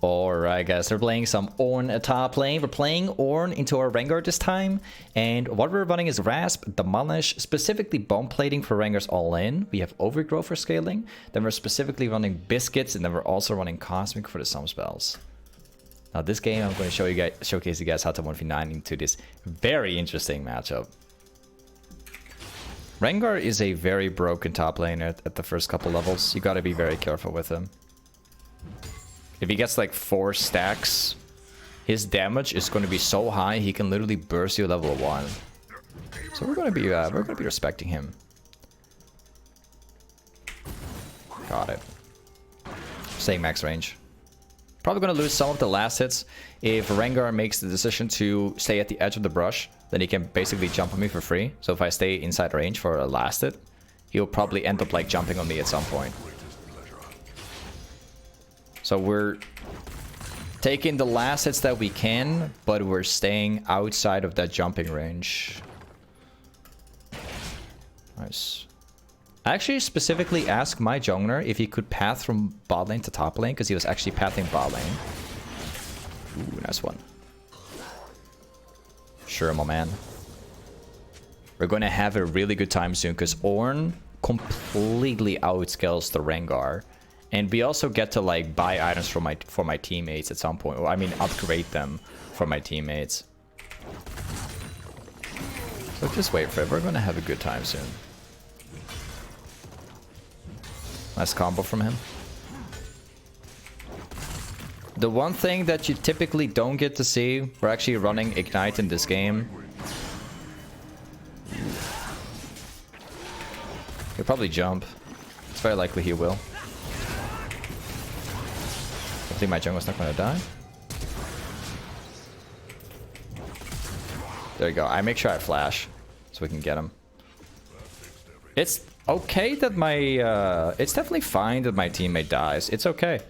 Alright guys, we're playing some Ornn at top lane. We're playing Ornn into our Rengar this time. And what we're running is Rasp, Demolish, specifically bomb plating for Rengar's all in. We have Overgrowth for scaling. Then we're specifically running Biscuits, and then we're also running Cosmic for the Sum spells. Now this game I'm going to showcase you guys how to 1v9 into this very interesting matchup. Rengar is a very broken top laner at the first couple levels. You gotta be very careful with him. If he gets like 4 stacks, his damage is going to be so high he can literally burst you level 1. So we're going to be respecting him. Got it. Staying max range. Probably going to lose some of the last hits. If Rengar makes the decision to stay at the edge of the brush, then he can basically jump on me for free. So if I stay inside range for a last hit, he'll probably end up like jumping on me at some point. So we're taking the last hits that we can, but we're staying outside of that jumping range. Nice. I actually specifically asked my jungler if he could path from bot lane to top lane, because he was actually pathing bot lane. Ooh, nice one. Sure, my man. We're going to have a really good time soon, because Ornn completely outscales the Rengar. And we also get to like buy items for my teammates at some point. Or I mean upgrade them for my teammates. So just wait for it. We're gonna have a good time soon. Nice combo from him. The one thing that you typically don't get to see, we're actually running Ignite in this game. He'll probably jump. It's very likely he will. I think my jungle's not gonna die. There you go. I make sure I flash so we can get him. It's okay that my it's definitely fine that my teammate dies. It's okay.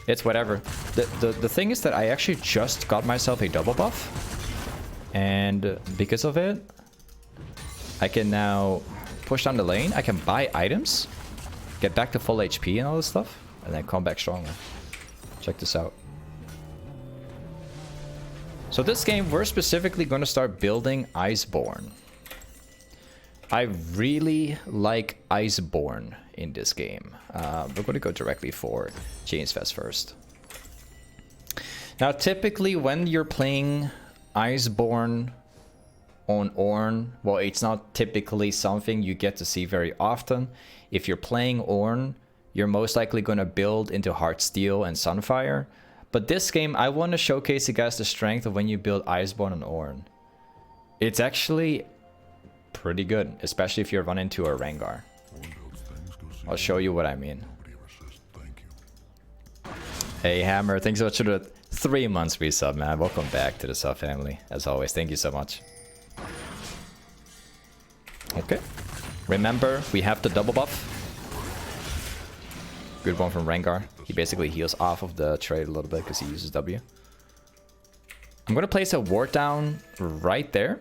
It's whatever. The thing is that I actually just got myself a double buff, and because of it, I can now push down the lane. I can buy items, get back to full HP and all this stuff, and then come back stronger. Check this out. So this game, we're specifically going to start building Iceborn. I really like Iceborn in this game. We're going to go directly for James Fest first. Now, typically when you're playing Iceborn on Ornn, well, it's not typically something you get to see very often. If you're playing Ornn, you're most likely going to build into Heartsteel and Sunfire. But this game, I want to showcase you guys the strength of when you build Iceborn on Ornn. It's actually pretty good, especially if you run into a Rengar. I'll show you what I mean. Hey Hammer, thanks so much for the 3 months resub, man. Welcome back to the sub family. As always, thank you so much. Okay. Remember, we have the double buff. Good one from Rengar. He basically heals off of the trade a little bit because he uses W. I'm going to place a ward down right there.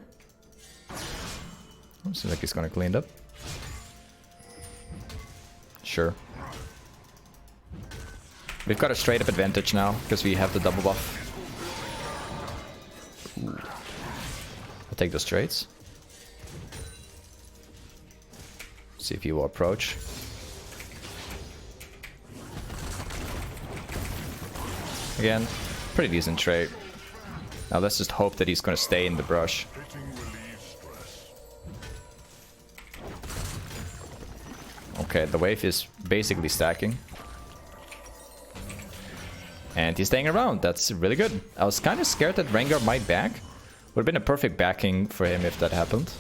Oh, seems like he's going to clean it up. Sure. We've got a straight up advantage now because we have the double buff. Ooh. I'll take those trades. See if he will approach. Again, pretty decent trade. Now let's just hope that he's going to stay in the brush. Okay, the wave is basically stacking. And he's staying around. That's really good. I was kind of scared that Rengar might back. Would have been a perfect backing for him if that happened.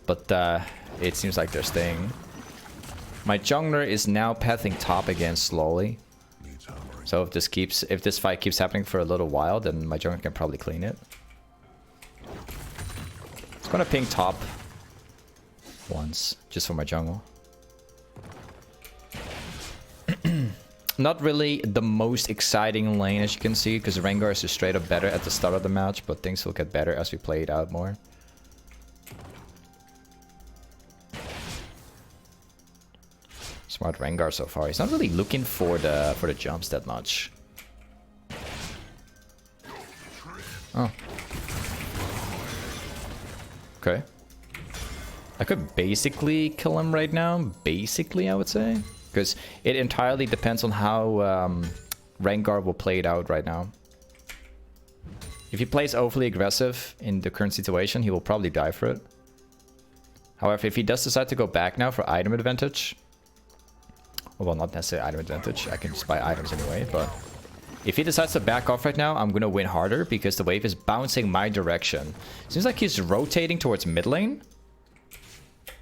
But it seems like they're staying. My jungler is now pathing top again slowly. So if this fight keeps happening for a little while, then my jungler can probably clean it. It's gonna ping top once, just for my jungle. Not really the most exciting lane, as you can see, because Rengar is just straight up better at the start of the match, but things will get better as we play it out more. Smart Rengar so far. He's not really looking for the jumps that much. Oh. Okay. I could basically kill him right now. Basically, I would say. Because it entirely depends on how Rengar will play it out right now. If he plays overly aggressive in the current situation, he will probably die for it. However, if he does decide to go back now for item advantage... Well, not necessarily item advantage. I can just buy items anyway, but... If he decides to back off right now, I'm going to win harder because the wave is bouncing my direction. Seems like he's rotating towards mid lane.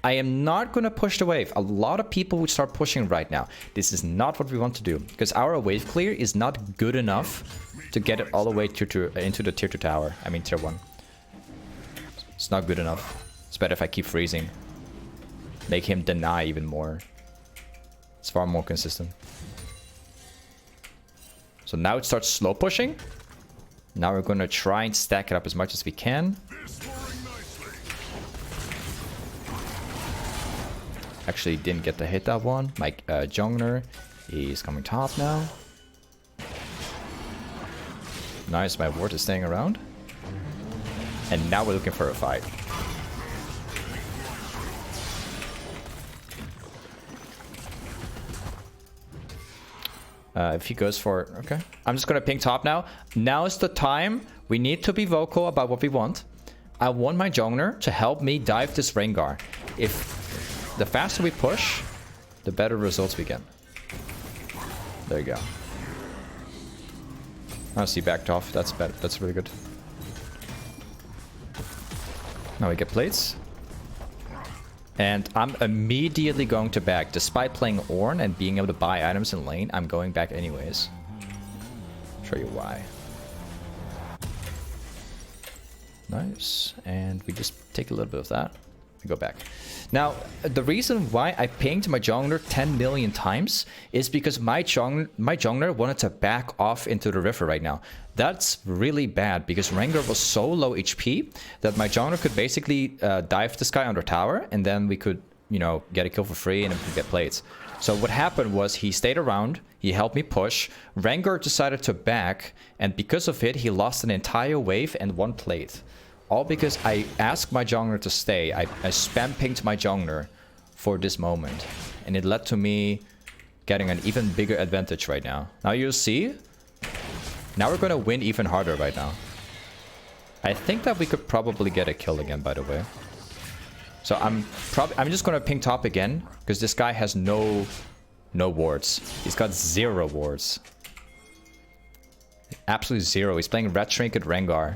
I am not going to push the wave. A lot of people would start pushing right now. This is not what we want to do because our wave clear is not good enough to get it all the way into the tier 2 tower. I mean tier 1. It's not good enough. It's better if I keep freezing. Make him deny even more. It's far more consistent. So now it starts slow pushing. Now we're going to try and stack it up as much as we can. Actually didn't get to hit that one. My jungler is coming top now. Nice, my ward is staying around. And now we're looking for a fight. If he goes for... Okay. I'm just going to ping top now. Now is the time. We need to be vocal about what we want. I want my jungler to help me dive this Rengar. If the faster we push, the better results we get. There you go. Oh, he backed off. That's better. That's really good. Now we get plates. And I'm immediately going to back. Despite playing Ornn and being able to buy items in lane, I'm going back anyways. Show you why. Nice. And we just take a little bit of that. We go back. Now, the reason why I pinged my jungler 10 million times is because my jungler wanted to back off into the river right now. That's really bad because Rengar was so low HP that my jungler could basically dive this guy under tower and then we could, you know, get a kill for free and we could get plates. So what happened was he stayed around, he helped me push, Rengar decided to back, and because of it, he lost an entire wave and 1 plate. All because I asked my jungler to stay. I spam pinged my jungler for this moment. And it led to me getting an even bigger advantage right now. Now you'll see. Now we're going to win even harder right now. I think that we could probably get a kill again, by the way. So I'm just going to ping top again. Because this guy has no wards. He's got 0 wards. Absolutely 0. He's playing Red Trinket Rengar.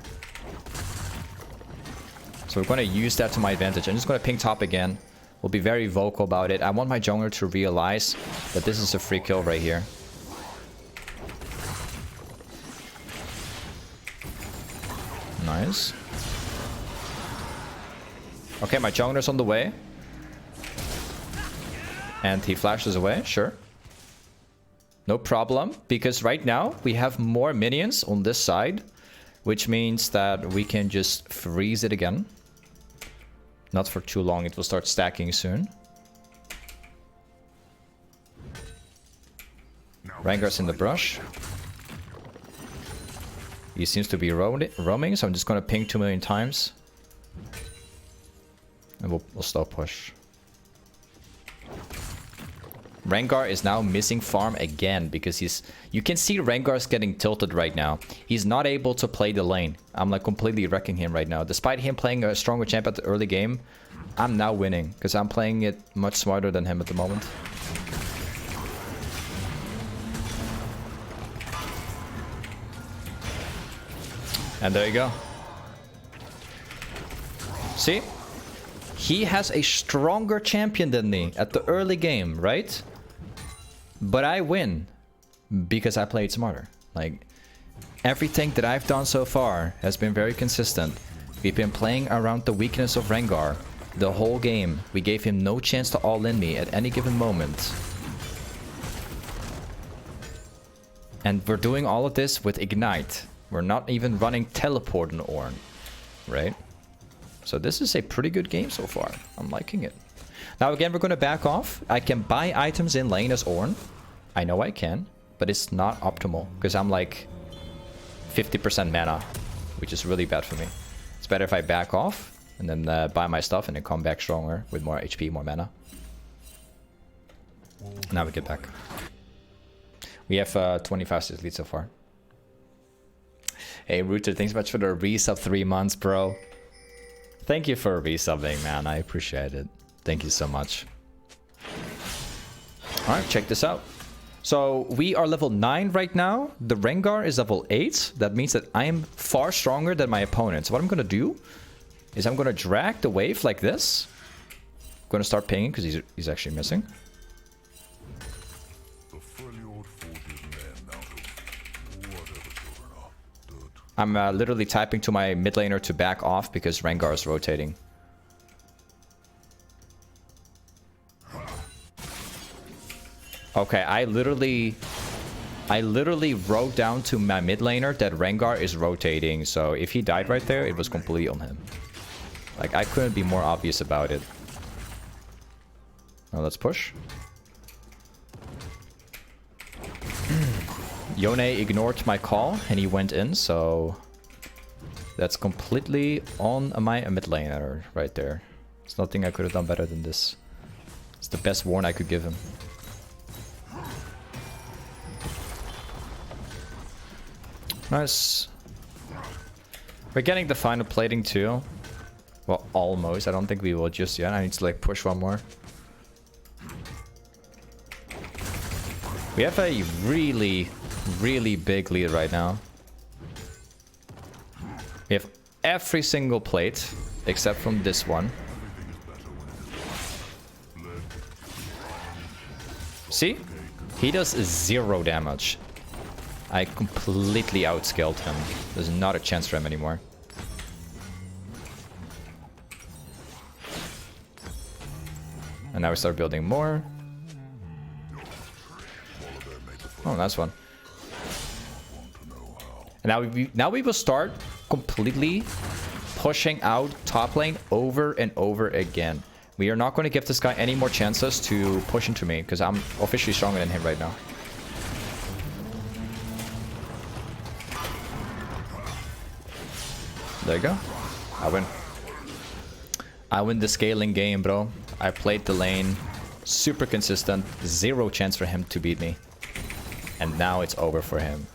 So we're going to use that to my advantage. I'm just going to ping top again. We'll be very vocal about it. I want my jungler to realize that this is a free kill right here. Nice. Okay, my jungler's on the way. And he flashes away, sure. No problem, because right now we have more minions on this side, which means that we can just freeze it again. Not for too long, it will start stacking soon. Rengar's in the brush. He seems to be roaming, so I'm just gonna ping 2 million times. And we'll slow push. Rengar is now missing farm again because you can see Rengar's getting tilted right now. He's not able to play the lane. I'm like completely wrecking him right now. Despite him playing a stronger champ at the early game, I'm now winning because I'm playing it much smarter than him at the moment. And there you go. See? He has a stronger champion than me at the early game, right? But I win because I played smarter. Like, everything that I've done so far has been very consistent. We've been playing around the weakness of Rengar the whole game. We gave him no chance to all-in me at any given moment. And we're doing all of this with Ignite. We're not even running Teleport in Ornn, right? So this is a pretty good game so far. I'm liking it. Now again, we're going to back off. I can buy items in lane as Ornn. I know I can, but it's not optimal because I'm like 50% mana, which is really bad for me. It's better if I back off and then buy my stuff and then come back stronger with more HP, more mana. Now we get back. We have 20 fastest lead so far. Hey, Rooter, thanks so much for the resub 3 months, bro. Thank you for resubbing, man. I appreciate it. Thank you so much. Alright, check this out. So we are level 9 right now. The Rengar is level 8. That means that I am far stronger than my opponent. So what I'm going to do is I'm going to drag the wave like this. I'm going to start pinging because he's actually missing. I'm literally typing to my mid laner to back off because Rengar is rotating. Okay, I literally wrote down to my mid laner that Rengar is rotating, so if he died right there, it was completely on him. Like, I couldn't be more obvious about it. Now let's push. Yone ignored my call and he went in, so that's completely on my mid laner right there. There's nothing I could have done better than this. It's the best warn I could give him. Nice. We're getting the final plating too. Well, almost. I don't think we will just yet. I need to like push one more. We have a really big lead right now. We have every single plate except from this one. See? He does 0 damage. I completely outskilled him. There's not a chance for him anymore. And now we start building more. Oh, nice one. And now we will start completely pushing out top lane over and over again. We are not going to give this guy any more chances to push into me because I'm officially stronger than him right now. There you go. I win. I win the scaling game, bro. I played the lane. Super consistent. 0 chance for him to beat me. And now it's over for him.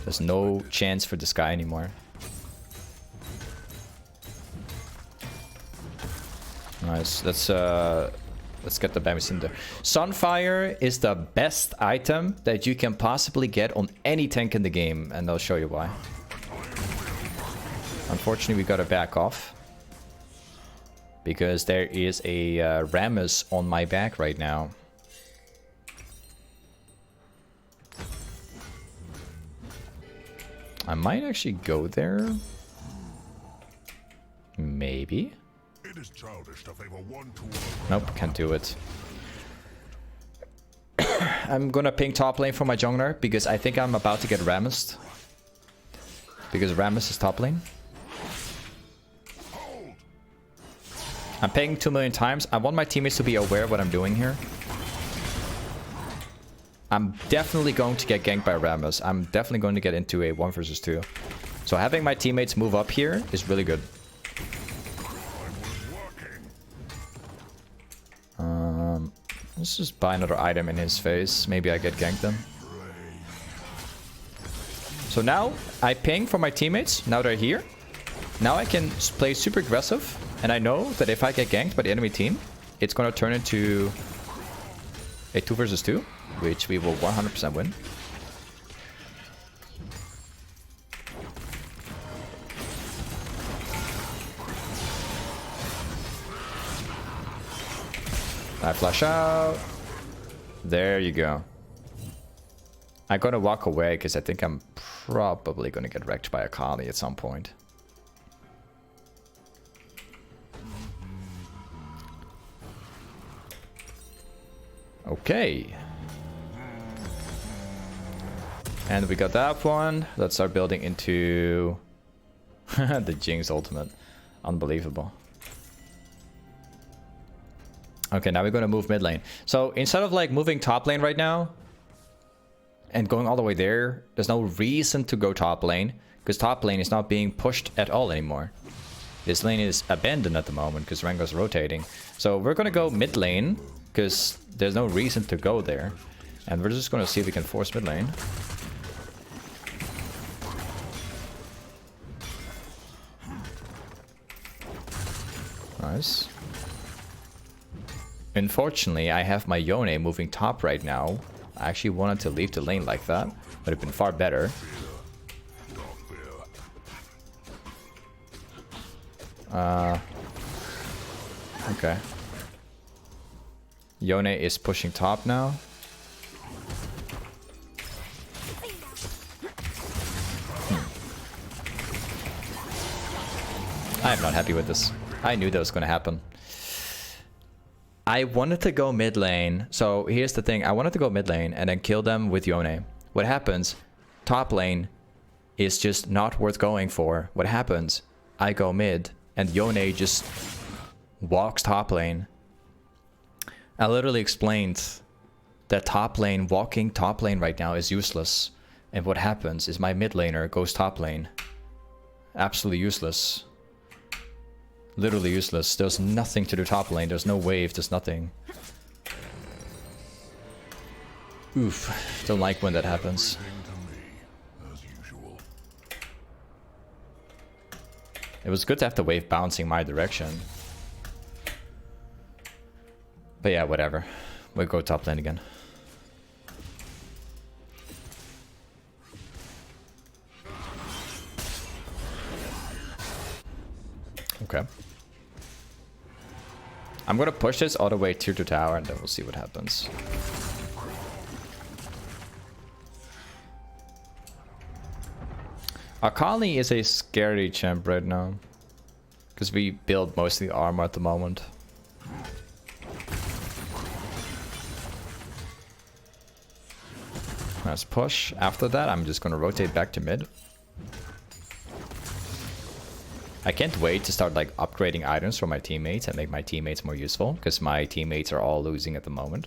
There's no chance for this guy anymore. Nice. Let's get the Bamis in there. Sunfire is the best item that you can possibly get on any tank in the game. And I'll show you why. Unfortunately, we gotta back off. Because there is a Rammus on my back right now. I might actually go there. Maybe. Nope, can't do it. I'm gonna ping top lane for my jungler because I think I'm about to get Rammused. Because Rammus is top lane. I'm pinging 2 million times. I want my teammates to be aware of what I'm doing here. I'm definitely going to get ganked by Rammus. I'm definitely going to get into a 1 versus 2. So having my teammates move up here is really good. Let's just buy another item in his face. Maybe I get ganked then. So now I ping for my teammates. Now they're here. Now I can play super aggressive. And I know that if I get ganked by the enemy team, it's going to turn into a 2 versus 2. Which we will 100% win. I flash out. There you go. I'm gonna walk away because I think I'm probably gonna get wrecked by a Kali at some point. Okay. And we got that one. Let's start building into the Jinx ultimate. Unbelievable. Okay, now we're going to move mid lane. So instead of like moving top lane right now and going all the way there, there's no reason to go top lane because top lane is not being pushed at all anymore. This lane is abandoned at the moment because Rengar's rotating. So we're going to go mid lane because there's no reason to go there. And we're just going to see if we can force mid lane. Nice. Unfortunately, I have my Yone moving top right now. I actually wanted to leave the lane like that. Would have been far better. Okay. Yone is pushing top now. I am not happy with this. I knew that was going to happen. I wanted to go mid lane. So here's the thing. I wanted to go mid lane and then kill them with Yone. What happens? Top lane is just not worth going for. What happens? I go mid and Yone just walks top lane. I literally explained that top lane, walking top lane right now is useless. And what happens is my mid laner goes top lane. Absolutely useless. Literally useless. There's nothing to do top lane. There's no wave. There's nothing. Oof. Don't like when that happens. It was good to have the wave bouncing my direction. But yeah, whatever. We'll go top lane again. Okay. I'm gonna push this all the way tier 2 tower and then we'll see what happens. Akali is a scary champ right now. Because we build mostly armor at the moment. Let's push. After that, I'm just gonna rotate back to mid. I can't wait to start like upgrading items for my teammates and make my teammates more useful because my teammates are all losing at the moment.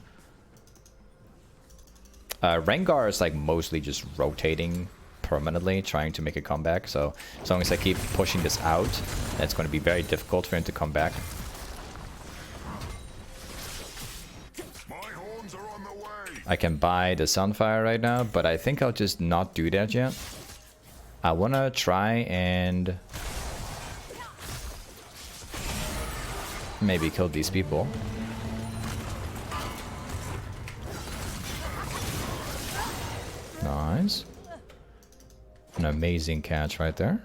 Rengar is like mostly just rotating permanently, trying to make a comeback. So as long as I keep pushing this out, it's going to be very difficult for him to come back. I can buy the sunfire right now, but I think I'll just not do that yet. I want to try and maybe kill these people. Nice. An amazing catch right there.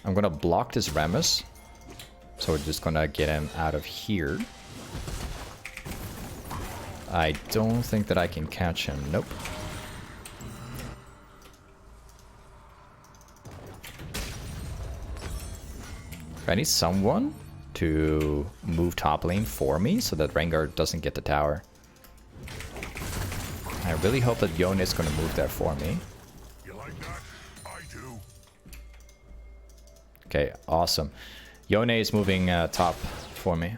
I'm gonna block this Rammus. So we're just gonna get him out of here. I don't think that I can catch him. Nope. I need someone to move top lane for me so that Rengar doesn't get the tower. I really hope that Yone is going to move there for me. You like that? I do. Okay, awesome. Yone is moving top for me.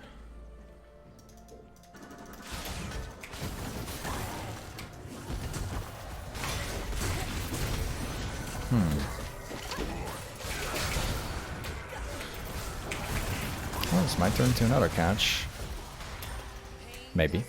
Well, it's my turn to another catch. Maybe.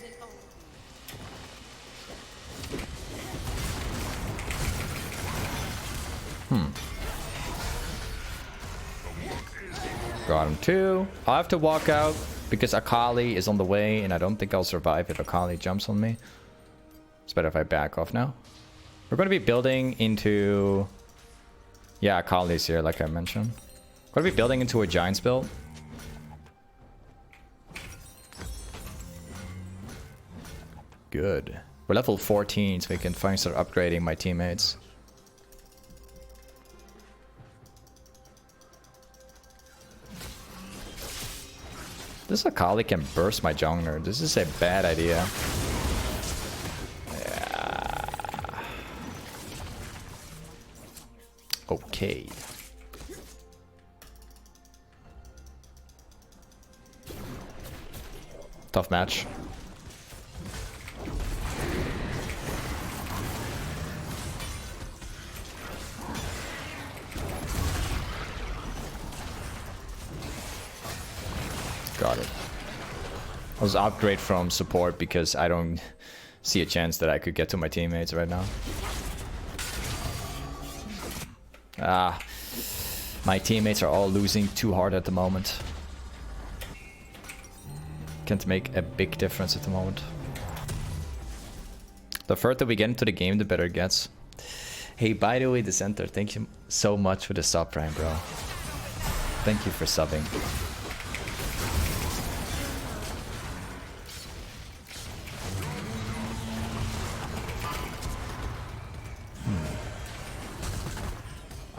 Got him too. I'll have to walk out because Akali is on the way and I don't think I'll survive if Akali jumps on me. It's better if I back off now. We're going to be building into... Yeah, Akali's here like I mentioned. We're going to be building into a Giants build. Good. We're level 14 so we can finally start upgrading my teammates. This Akali can burst my jungler. This is a bad idea. Yeah. Okay. Tough match. Got it. I was upgrade from support because I don't see a chance that I could get to my teammates right now. Ah, my teammates are all losing too hard at the moment. Can't make a big difference at the moment. The further we get into the game, the better it gets. Hey, by the way, the center, thank you so much for the sub, Prime, bro. Thank you for subbing.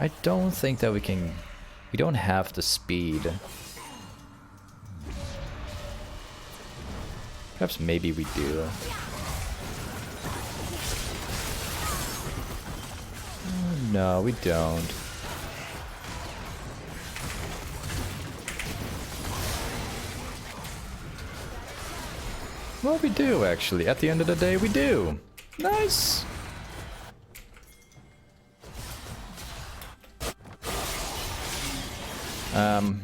I don't think that we can... We don't have the speed. Perhaps maybe we do. No, we don't. Well, we do, actually. At the end of the day, we do. Nice!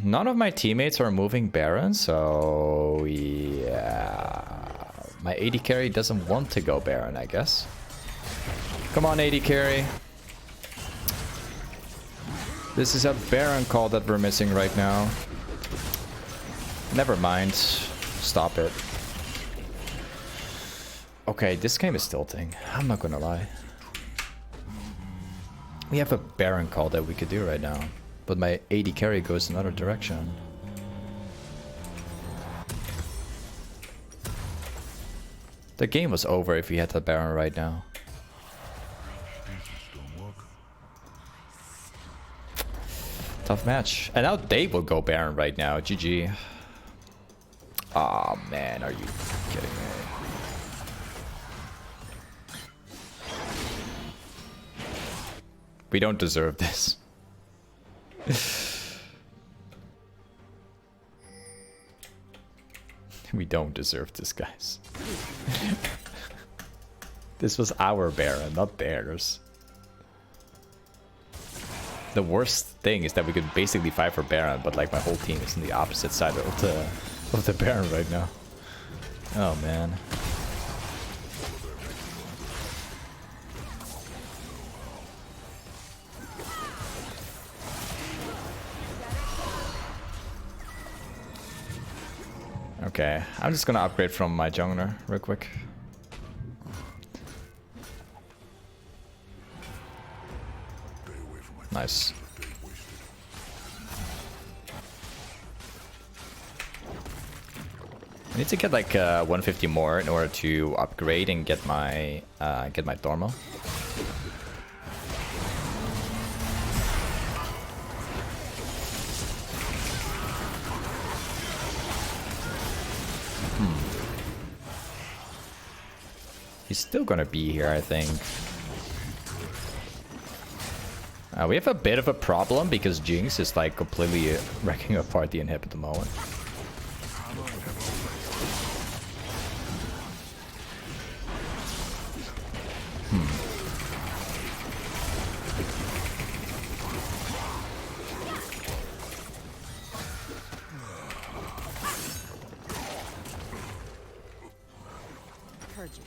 None of my teammates are moving Baron, so yeah. My AD carry doesn't want to go Baron, I guess. Come on, AD carry. This is a Baron call that we're missing right now. Never mind. Stop it. Okay, this game is tilting. I'm not gonna lie. We have a Baron call that we could do right now. But my AD carry goes another direction. The game was over if we had the Baron right now. Tough match. And now they will go Baron right now. GG. Aw, man, are you kidding me? We don't deserve this. We don't deserve this, guys. This was our Baron, not theirs. The worst thing is that we could basically fight for Baron, but like my whole team is on the opposite side of the Baron right now. Oh man. Okay, I'm just gonna upgrade from my jungler real quick. Nice. I need to get like 150 more in order to upgrade and get my thornmail. He's still gonna be here, I think. We have a bit of a problem because Jinx is like completely wrecking apart the inhib at the moment.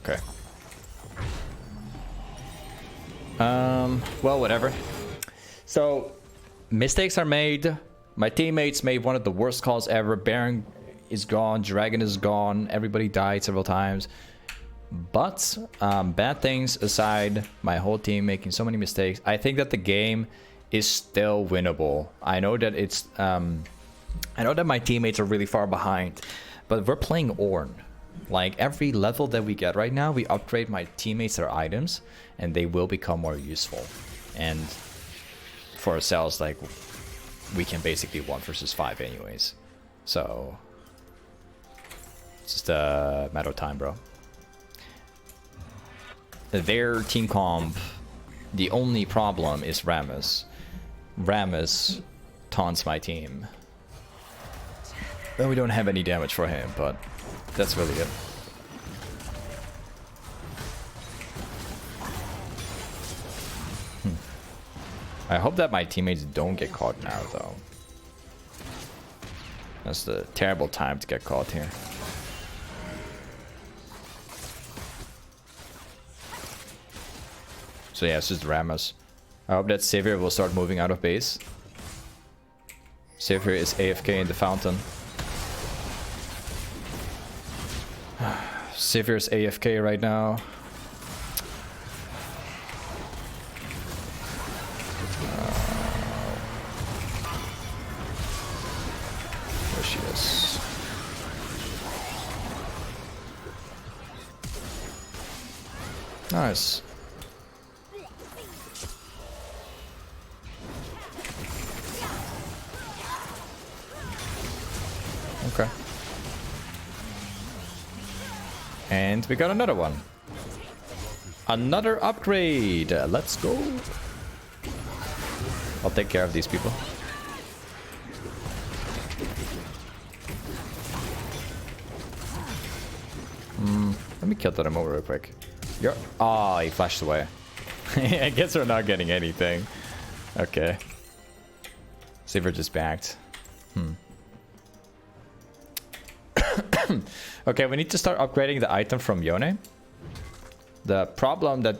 Okay. Well, whatever. So, mistakes are made. My teammates made one of the worst calls ever. Baron is gone. Dragon is gone. Everybody died several times. But, bad things aside, my whole team making so many mistakes. I think that the game is still winnable. I know that it's... I know that my teammates are really far behind. But we're playing Ornn. Like, every level that we get right now, we upgrade my teammates their items, and they will become more useful. And for ourselves, like, we can basically 1 versus 5 anyways. So, it's just a matter of time, bro. Their team comp, the only problem is Rammus. Rammus taunts my team. Well, we don't have any damage for him, but That's really good. I hope that my teammates don't get caught now, though. That's the terrible time to get caught here. So yeah, it's just Ramus. I hope that Savior will start moving out of base. Savior is AFK in the fountain. Savior is AFK right now. There she is. Nice. Okay. And we got another one. Another upgrade. Let's go. I'll take care of these people. Let me kill that over real quick. You're... Oh, he flashed away. I guess we're not getting anything. Okay. Saver just backed. Okay, we need to start upgrading the item from Yone. The problem that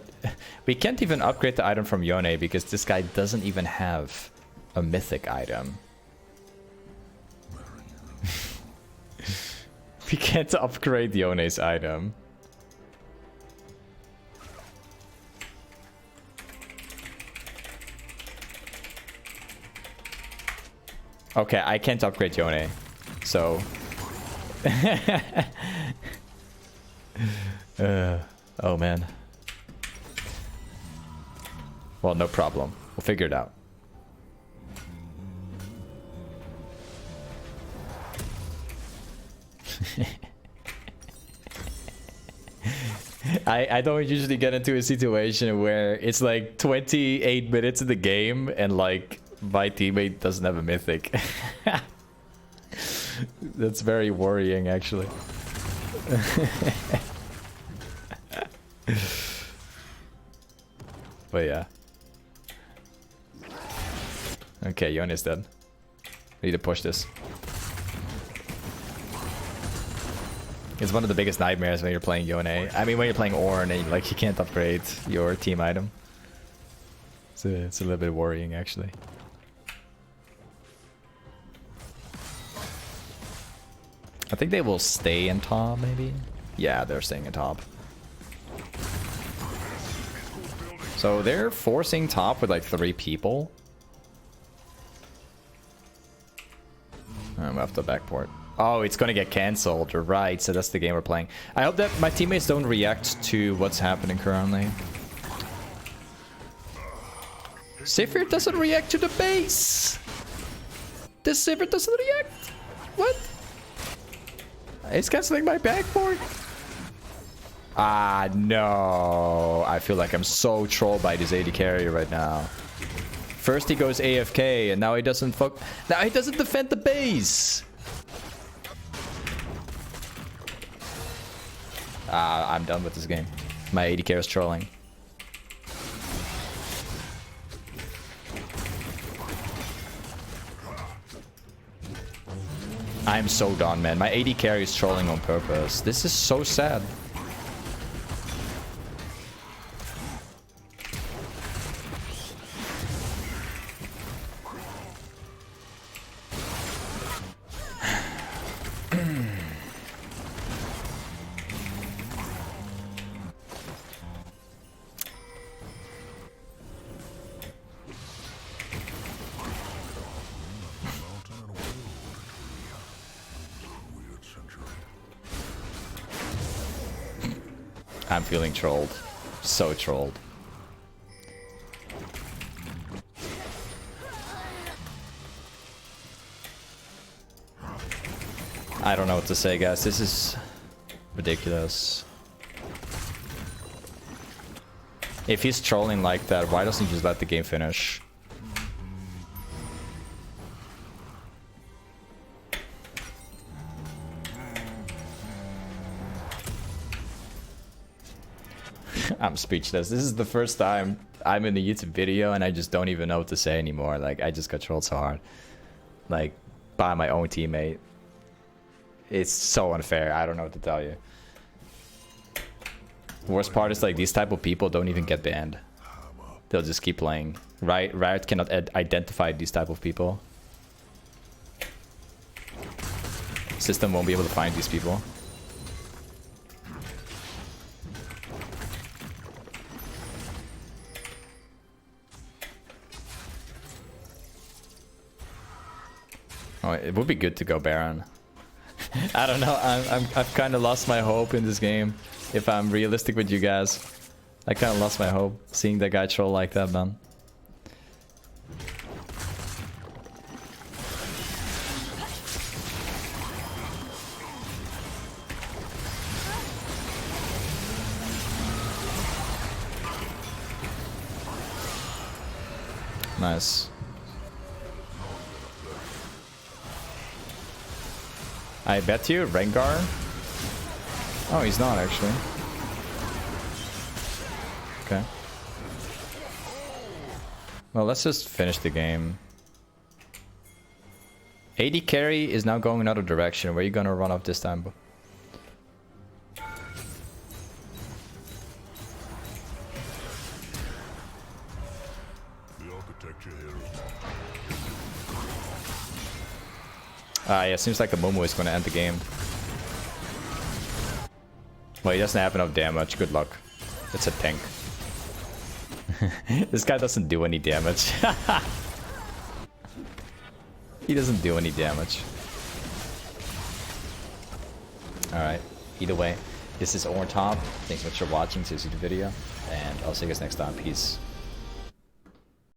we can't even upgrade the item from Yone because this guy doesn't even have a mythic item. We can't upgrade Yone's item. Okay, I can't upgrade Yone, so... oh man. Well, no problem. We'll figure it out. I don't usually get into a situation where it's like 28 minutes in the game and like my teammate doesn't have a mythic. That's very worrying, actually. But yeah. Okay, Yone is dead. We need to push this. It's one of the biggest nightmares when you're playing Yone. I mean, when you're playing Ornn and like you can't upgrade your team item. So it's a little bit worrying, actually. I think they will stay in top, maybe? Yeah, they're staying in top. So they're forcing top with like 3 people. I'm off the backport. Oh, it's gonna get cancelled. Right, so that's the game we're playing. I hope that my teammates don't react to what's happening currently. Savior doesn't react to the base! This Savior doesn't react? What? It's cancelling my backboard. Ah, no. I feel like I'm so trolled by this AD carry right now. First he goes AFK, and now he doesn't now he doesn't defend the base. Ah, I'm done with this game. My AD carry is trolling. I'm so done, man. My AD carry is trolling on purpose. This is so sad. I'm feeling trolled. So trolled. I don't know what to say, guys. This is ridiculous. If he's trolling like that, why doesn't he just let the game finish? I'm speechless. This is the first time I'm in a YouTube video and I just don't even know what to say anymore. Like, I just got trolled so hard. Like, by my own teammate. It's so unfair. I don't know what to tell you. Worst part is, like, these type of people don't even get banned. They'll just keep playing. Riot cannot identify these type of people. System won't be able to find these people. Oh, it would be good to go Baron. I don't know. I've kind of lost my hope in this game. If I'm realistic with you guys, I kind of lost my hope seeing that guy troll like that, man. Nice. I bet you Rengar. Oh, he's not actually. Okay. Well, let's just finish the game. AD carry is now going another direction. Where are you gonna run off this time? Yeah, seems like a Momo is gonna end the game. Well, he doesn't have enough damage. Good luck. It's a tank. This guy doesn't do any damage. He doesn't do any damage. Alright. Either way, this is ORNN Top. Thanks so much for watching. See you in the video. And I'll see you guys next time. Peace.